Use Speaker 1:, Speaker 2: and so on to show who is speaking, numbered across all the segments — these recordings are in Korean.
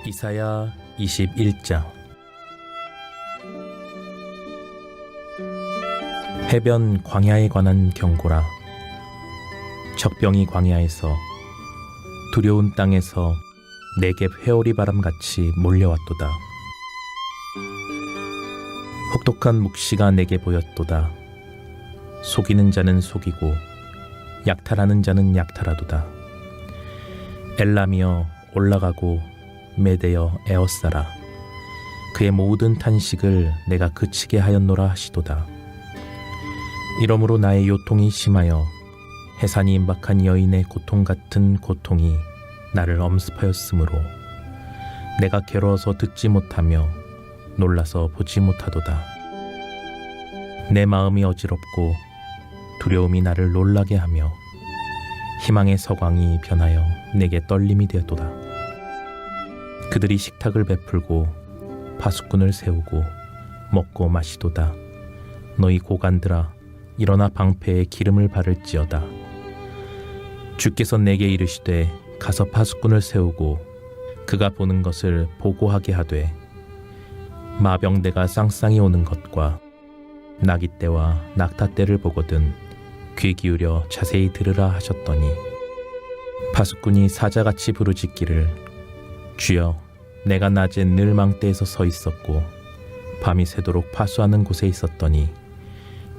Speaker 1: 이사야 21장. 해변 광야에 관한 경고라. 적병이 광야에서 두려운 땅에서 내게 회오리 바람같이 몰려왔도다. 혹독한 묵시가 내게 보였도다. 속이는 자는 속이고 약탈하는 자는 약탈하도다. 엘람이여 올라가고 메대여 에어싸라. 그의 모든 탄식을 내가 그치게 하였노라 하시도다. 이러므로 나의 요통이 심하여 해산이 임박한 여인의 고통 같은 고통이 나를 엄습하였으므로 내가 괴로워서 듣지 못하며 놀라서 보지 못하도다. 내 마음이 어지럽고 두려움이 나를 놀라게 하며 희망의 서광이 변하여 내게 떨림이 되었도다. 그들이 식탁을 베풀고 파수꾼을 세우고 먹고 마시도다. 너희 고관들아 일어나 방패에 기름을 바를지어다. 주께서 내게 이르시되 가서 파수꾼을 세우고 그가 보는 것을 보고하게 하되 마병대가 쌍쌍이 오는 것과 나기 때와 낙타 때를 보거든 귀 기울여 자세히 들으라 하셨더니 파수꾼이 사자같이 부르짖기를 주여 내가 낮에 늘 망대에서 서 있었고 밤이 새도록 파수하는 곳에 있었더니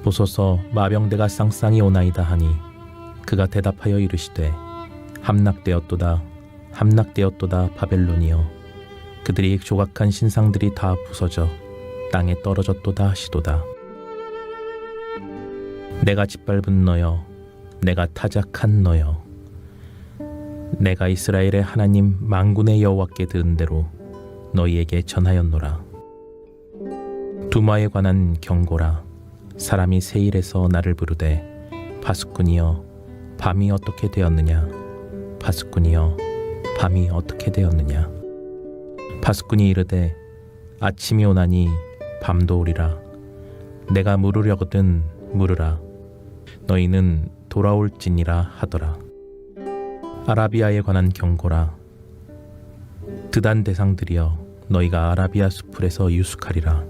Speaker 1: 보소서 마병대가 쌍쌍이 오나이다 하니 그가 대답하여 이르시되 함락되었도다 함락되었도다 바벨론이여 그들이 조각한 신상들이 다 부서져 땅에 떨어졌도다 하시도다. 내가 짓밟은 너여 내가 타작한 너여 내가 이스라엘의 하나님 만군의 여호와께 들은 대로 너희에게 전하였노라. 두마에 관한 경고라. 사람이 세일에서 나를 부르되 파수꾼이여 밤이 어떻게 되었느냐 파수꾼이여 밤이 어떻게 되었느냐. 파수꾼이 이르되 아침이 오나니 밤도 오리라. 내가 물으려거든 물으라. 너희는 돌아올지니라 하더라. 아라비아에 관한 경고라. 드단 대상들이여 너희가 아라비아 수풀에서 유숙하리라.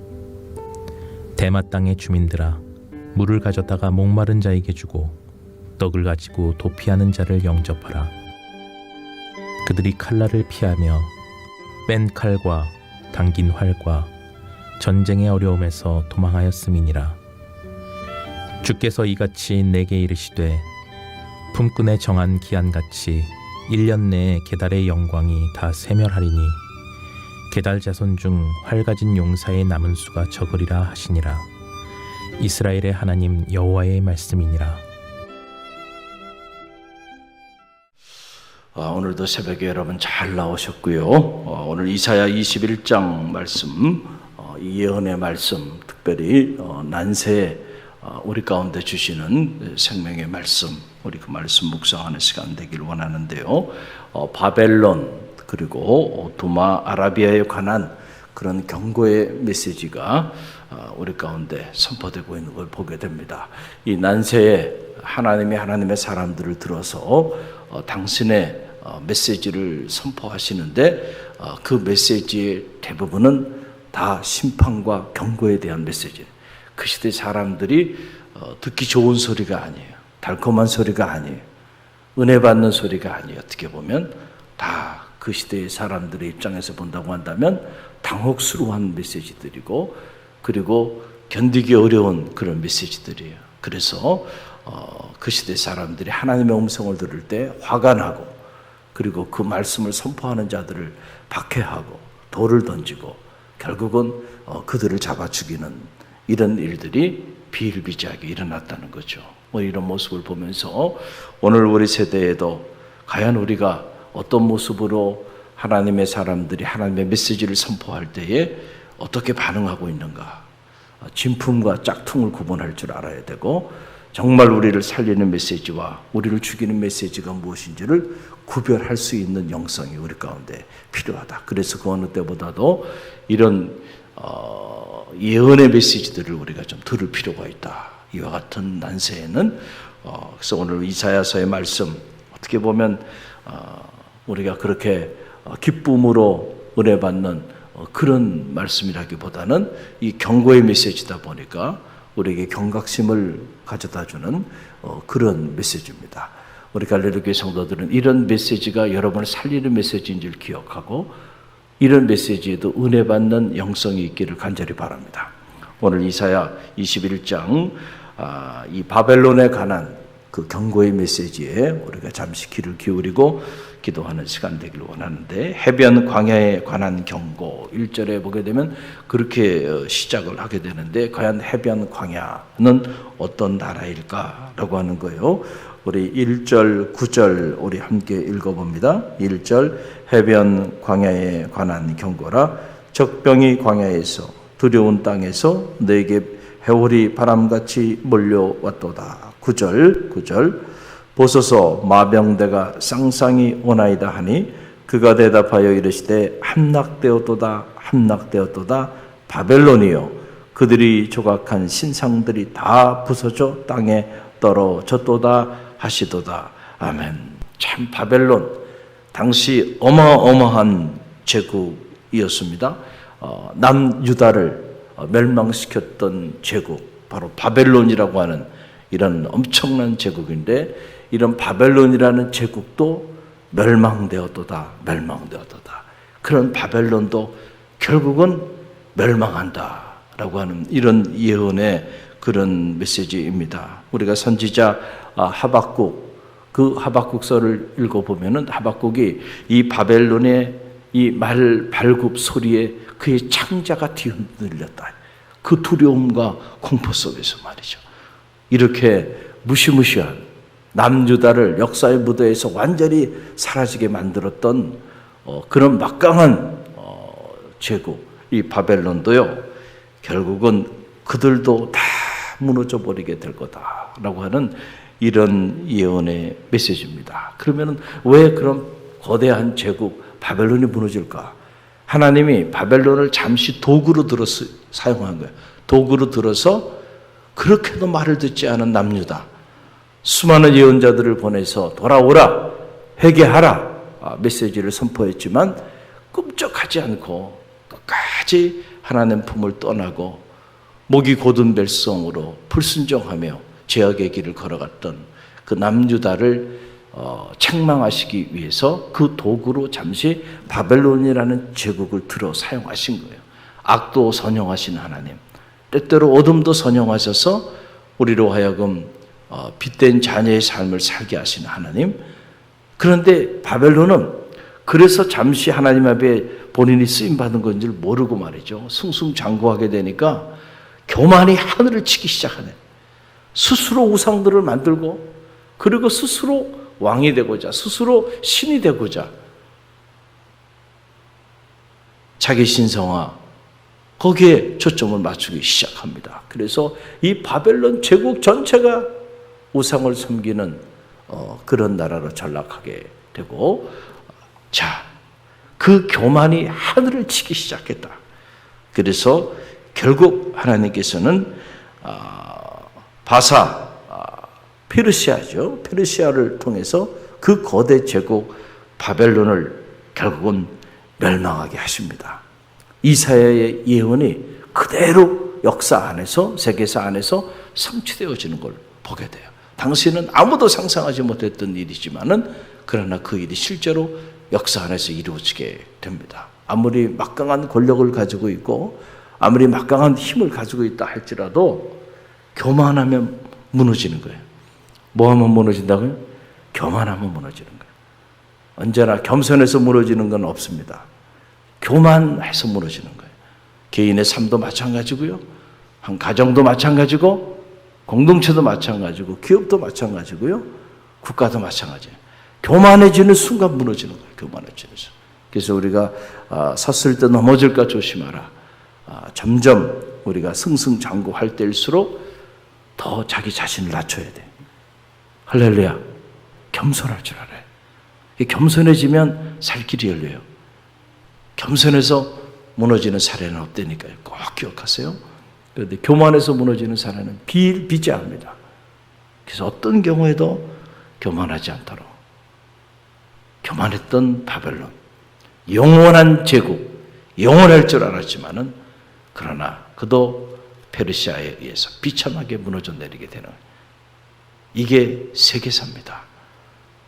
Speaker 1: 대마 땅의 주민들아 물을 가져다가 목마른 자에게 주고 떡을 가지고 도피하는 자를 영접하라. 그들이 칼날을 피하며 뺀 칼과 당긴 활과 전쟁의 어려움에서 도망하였음이니라. 주께서 이같이 내게 이르시되 품꾼에 정한 기한같이 1년 내에 게달의 영광이 다 세멸하리니 게달 자손 중 활 가진 용사의 남은 수가 적으리라 하시니라. 이스라엘의 하나님 여호와의 말씀이니라.
Speaker 2: 오늘도 새벽에 여러분 잘 나오셨고요. 오늘 이사야 21장 말씀, 이 예언의 말씀, 특별히 난세에 우리 가운데 주시는 생명의 말씀, 우리 그 말씀 묵상하는 시간 되길 원하는데요. 바벨론 그리고 두마 아라비아에 관한 그런 경고의 메시지가 우리 가운데 선포되고 있는 걸 보게 됩니다. 이 난세에 하나님의 사람들을 들어서 당신의 메시지를 선포하시는데 그 메시지의 대부분은 다 심판과 경고에 대한 메시지. 그 시대 사람들이 듣기 좋은 소리가 아니에요. 달콤한 소리가 아니에요. 은혜 받는 소리가 아니에요. 어떻게 보면 다 그 시대의 사람들의 입장에서 본다고 한다면 당혹스러운 메시지들이고 그리고 견디기 어려운 그런 메시지들이에요. 그래서 그 시대 사람들이 하나님의 음성을 들을 때 화가 나고 그리고 그 말씀을 선포하는 자들을 박해하고 돌을 던지고 결국은 그들을 잡아 죽이는 이런 일들이 비일비재하게 일어났다는 거죠. 이런 모습을 보면서 오늘 우리 세대에도 과연 우리가 어떤 모습으로 하나님의 사람들이 하나님의 메시지를 선포할 때에 어떻게 반응하고 있는가. 진품과 짝퉁을 구분할 줄 알아야 되고 정말 우리를 살리는 메시지와 우리를 죽이는 메시지가 무엇인지를 구별할 수 있는 영성이 우리 가운데 필요하다. 그래서 그 어느 때보다도 이런 예언의 메시지들을 우리가 좀 들을 필요가 있다. 이와 같은 난세에는 그래서 오늘 이사야서의 말씀 어떻게 보면 우리가 그렇게 기쁨으로 은혜 받는 그런 말씀이라기보다는 이 경고의 메시지다 보니까 우리에게 경각심을 가져다주는 그런 메시지입니다. 우리 갈릴리교회 성도들은 이런 메시지가 여러분을 살리는 메시지인 줄 기억하고 이런 메시지에도 은혜 받는 영성이 있기를 간절히 바랍니다. 오늘 이사야 21장 이 바벨론에 관한 그 경고의 메시지에 우리가 잠시 귀를 기울이고 기도하는 시간 되기를 원하는데, 해변 광야에 관한 경고 1절에 보게 되면 그렇게 시작을 하게 되는데, 과연 해변 광야는 어떤 나라일까라고 하는 거예요. 우리 1절 9절 우리 함께 읽어봅니다. 1절 해변 광야에 관한 경고라. 적병이 광야에서 두려운 땅에서 너에게 해월이 바람같이 몰려왔도다. 9절 보소서 마병대가 쌍쌍이 오나이다 하니 그가 대답하여 이르시되 함락되었도다 함락되었도다 바벨론이요 그들이 조각한 신상들이 다 부서져 땅에 떨어졌도다 하시도다. 아멘. 참 바벨론 당시 어마어마한 제국이었습니다. 남유다를 멸망시켰던 제국, 바로 바벨론이라고 하는 이런 엄청난 제국인데, 이런 바벨론이라는 제국도 멸망되었도다 멸망되었도다. 그런 바벨론도 결국은 멸망한다라고 하는 이런 예언의 그런 메시지입니다. 우리가 선지자 하박국, 그 하박국서를 읽어보면은 하박국이 이 바벨론의 이 말 발굽 소리에 그의 창자가 뒤흔들렸다. 그 두려움과 공포 속에서 말이죠. 이렇게 무시무시한 남유다를 역사의 무대에서 완전히 사라지게 만들었던 그런 막강한 제국, 이 바벨론도요, 결국은 그들도 다 무너져 버리게 될 거다라고 하는 이런 예언의 메시지입니다. 그러면 왜 그런 거대한 제국 바벨론이 무너질까? 하나님이 바벨론을 잠시 도구로 들어서 사용한 거예요. 도구로 들어서 그렇게도 말을 듣지 않은 남유다, 수많은 예언자들을 보내서 돌아오라, 회개하라 메시지를 선포했지만 꿈쩍하지 않고 끝까지 하나님 품을 떠나고 목이 곧은 백성으로 불순종하며 죄악의 길을 걸어갔던 그 남유다를 책망하시기 위해서 그 도구로 잠시 바벨론이라는 제국을 들어 사용하신 거예요. 악도 선용하신 하나님, 때때로 어둠도 선용하셔서 우리로 하여금 빛된 자녀의 삶을 살게 하신 하나님. 그런데 바벨론은 그래서 잠시 하나님 앞에 본인이 쓰임받은 건 줄 모르고 말이죠, 승승장구하게 되니까 교만이 하늘을 치기 시작하네. 스스로 우상들을 만들고, 그리고 스스로 왕이 되고자, 스스로 신이 되고자 자기 신성화, 거기에 초점을 맞추기 시작합니다. 그래서 이 바벨론 제국 전체가 우상을 섬기는 그런 나라로 전락하게 되고, 자, 그 교만이 하늘을 치기 시작했다. 그래서 결국 하나님께서는 바사, 페르시아죠. 페르시아를 통해서 그 거대 제국 바벨론을 결국은 멸망하게 하십니다. 이사야의 예언이 그대로 역사 안에서, 세계사 안에서 성취되어지는 걸 보게 돼요. 당시는 아무도 상상하지 못했던 일이지만은, 그러나 그 일이 실제로 역사 안에서 이루어지게 됩니다. 아무리 막강한 권력을 가지고 있고 아무리 막강한 힘을 가지고 있다 할지라도 교만하면 무너지는 거예요. 뭐 하면 무너진다고요? 교만하면 무너지는 거예요. 언제나 겸손해서 무너지는 건 없습니다. 교만해서 무너지는 거예요. 개인의 삶도 마찬가지고요, 한 가정도 마찬가지고, 공동체도 마찬가지고, 기업도 마찬가지고요, 국가도 마찬가지예요. 교만해지는 순간 무너지는 거예요. 교만해지는 순간. 그래서 우리가 섰을 때 넘어질까 조심하라. 점점 우리가 승승장구할 때일수록 더 자기 자신을 낮춰야 돼. 할렐루야. 겸손할 줄 알아요. 겸손해지면 살 길이 열려요. 겸손해서 무너지는 사례는 없다니까요. 꼭 기억하세요. 그런데 교만해서 무너지는 사례는 비일비재합니다. 그래서 어떤 경우에도 교만하지 않도록, 교만했던 바벨론, 영원한 제국, 영원할 줄 알았지만은 그러나 그도 페르시아에 의해서 비참하게 무너져 내리게 되는, 이게 세계사입니다.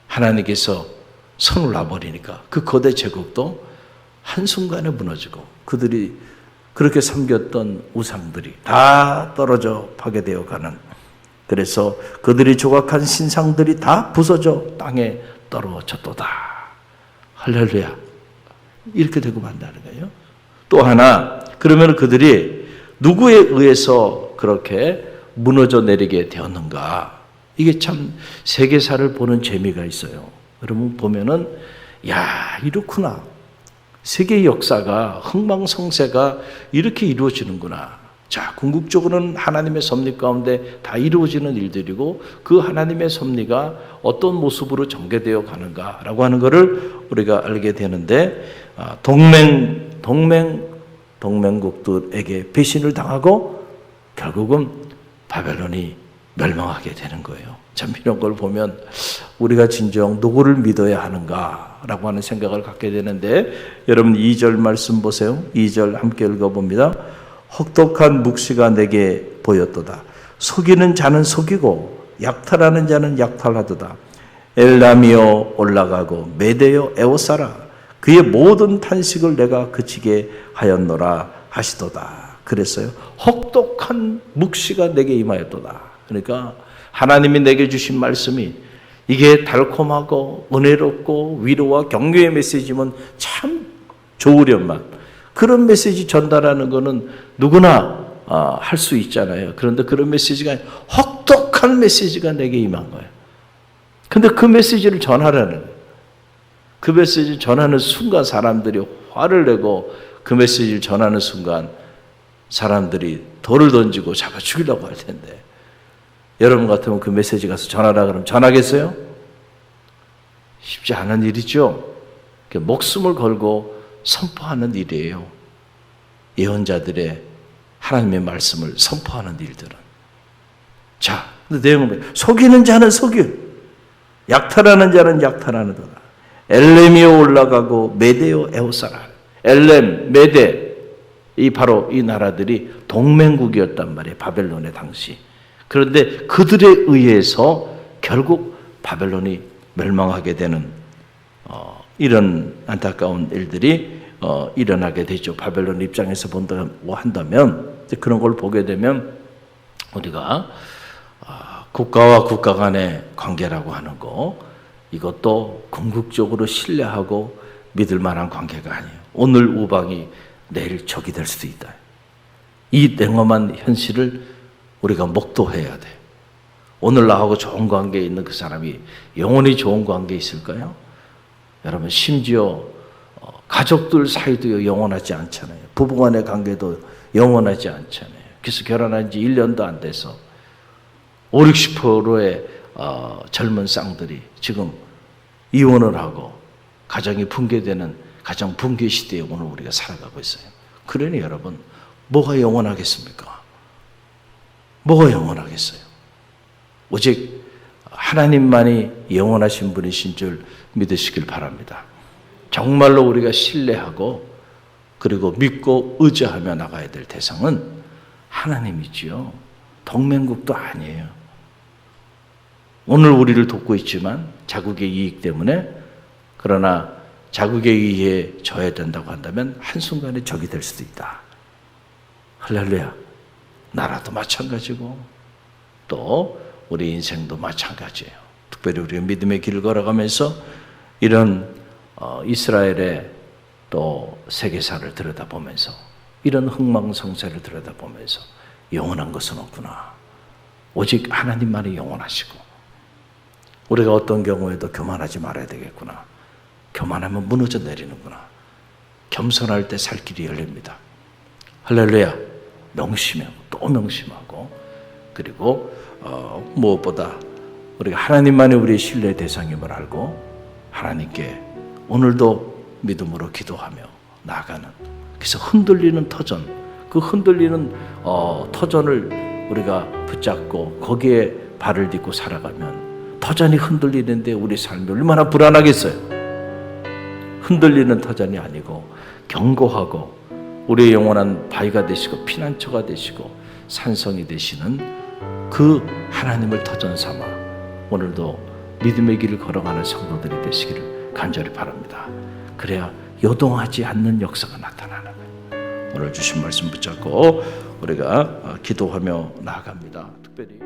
Speaker 2: 하나님께서 손을 놔버리니까 그 거대 제국도 한순간에 무너지고 그들이 그렇게 섬겼던 우상들이 다 떨어져 파괴되어 가는, 그래서 그들이 조각한 신상들이 다 부서져 땅에 떨어졌도다. 할렐루야. 이렇게 되고 만다는 거예요. 또 하나, 그러면 그들이 누구에 의해서 그렇게 무너져 내리게 되었는가? 이게 참 세계사를 보는 재미가 있어요. 여러분 보면은 야, 이렇구나. 세계 역사가, 흥망성쇠가 이렇게 이루어지는구나. 자, 궁극적으로는 하나님의 섭리 가운데 다 이루어지는 일들이고 그 하나님의 섭리가 어떤 모습으로 전개되어 가는가라고 하는 것을 우리가 알게 되는데, 동맹국들에게 배신을 당하고 결국은 바벨론이 멸망하게 되는 거예요. 참 이런 걸 보면 우리가 진정 누구를 믿어야 하는가라고 하는 생각을 갖게 되는데, 여러분 2절 말씀 보세요. 2절 함께 읽어봅니다. 혹독한 묵시가 내게 보였도다. 속이는 자는 속이고 약탈하는 자는 약탈하도다. 엘람이여 올라가고 메대여 에워싸라. 그의 모든 탄식을 내가 그치게 하였노라 하시도다. 그랬어요. 혹독한 묵시가 내게 임하였도다. 그러니까 하나님이 내게 주신 말씀이 이게 달콤하고 은혜롭고 위로와 격려의 메시지면 참 좋으련만, 그런 메시지 전달하는 거는 누구나 할 수 있잖아요. 그런데 그런 메시지가 혹독한 메시지가 내게 임한 거예요. 근데 그 메시지를 전하라는 거예요. 그 메시지를 전하는 순간 사람들이 화를 내고, 그 메시지를 전하는 순간 사람들이 돌을 던지고 잡아 죽이려고 할 텐데, 여러분 같으면 그 메시지 가서 전하라 그러면 전하겠어요? 쉽지 않은 일이죠. 목숨을 걸고 선포하는 일이에요. 예언자들의 하나님의 말씀을 선포하는 일들은. 자, 근데 내용은 뭐예요? 속이는 자는 속여, 약탈하는 자는 약탈하는도다. 엘렘이여 올라가고 메대여 에워싸라. 엘렘, 메대, 이 바로 이 나라들이 동맹국이었단 말이에요. 바벨론의 당시. 그런데 그들에 의해서 결국 바벨론이 멸망하게 되는 이런 안타까운 일들이 일어나게 되죠. 바벨론 입장에서 본다고 한다면, 그런 걸 보게 되면 우리가 국가와 국가 간의 관계라고 하는 거, 이것도 궁극적으로 신뢰하고 믿을 만한 관계가 아니에요. 오늘 우방이 내일 적이 될 수도 있다. 이 냉엄한 현실을 우리가 목도해야 돼. 오늘 나하고 좋은 관계에 있는 그 사람이 영원히 좋은 관계에 있을까요? 여러분, 심지어 가족들 사이도 영원하지 않잖아요. 부부간의 관계도 영원하지 않잖아요. 그래서 결혼한 지 1년도 안 돼서 50-60%의 젊은 쌍들이 지금 이혼을 하고 가정이 붕괴되는 가정 붕괴 시대에 오늘 우리가 살아가고 있어요. 그러니 여러분, 뭐가 영원하겠습니까? 뭐가 영원하겠어요? 오직 하나님만이 영원하신 분이신 줄 믿으시길 바랍니다. 정말로 우리가 신뢰하고 그리고 믿고 의지하며 나가야 될 대상은 하나님이지요. 동맹국도 아니에요. 오늘 우리를 돕고 있지만 자국의 이익 때문에, 그러나 자국에 의해 져야 된다고 한다면 한순간에 적이 될 수도 있다. 할렐루야. 나라도 마찬가지고 또 우리 인생도 마찬가지예요. 특별히 우리가 믿음의 길을 걸어가면서 이런 이스라엘의 또 세계사를 들여다보면서, 이런 흥망성쇠를 들여다보면서 영원한 것은 없구나. 오직 하나님만이 영원하시고, 우리가 어떤 경우에도 교만하지 말아야 되겠구나. 교만하면 무너져 내리는구나. 겸손할 때 살 길이 열립니다. 할렐루야. 명심하고 또 명심하고, 그리고 무엇보다 우리가 하나님만이 우리의 신뢰의 대상임을 알고 하나님께 오늘도 믿음으로 기도하며 나아가는, 그래서 흔들리는 터전, 그 흔들리는 터전을 우리가 붙잡고 거기에 발을 딛고 살아가면 터전이 흔들리는데 우리 삶이 얼마나 불안하겠어요. 흔들리는 터전이 아니고 견고하고 우리의 영원한 바위가 되시고 피난처가 되시고 산성이 되시는 그 하나님을 터전 삼아 오늘도 믿음의 길을 걸어가는 성도들이 되시기를 간절히 바랍니다. 그래야 요동하지 않는 역사가 나타나는 거예요. 오늘 주신 말씀 붙잡고 우리가 기도하며 나아갑니다. 특별히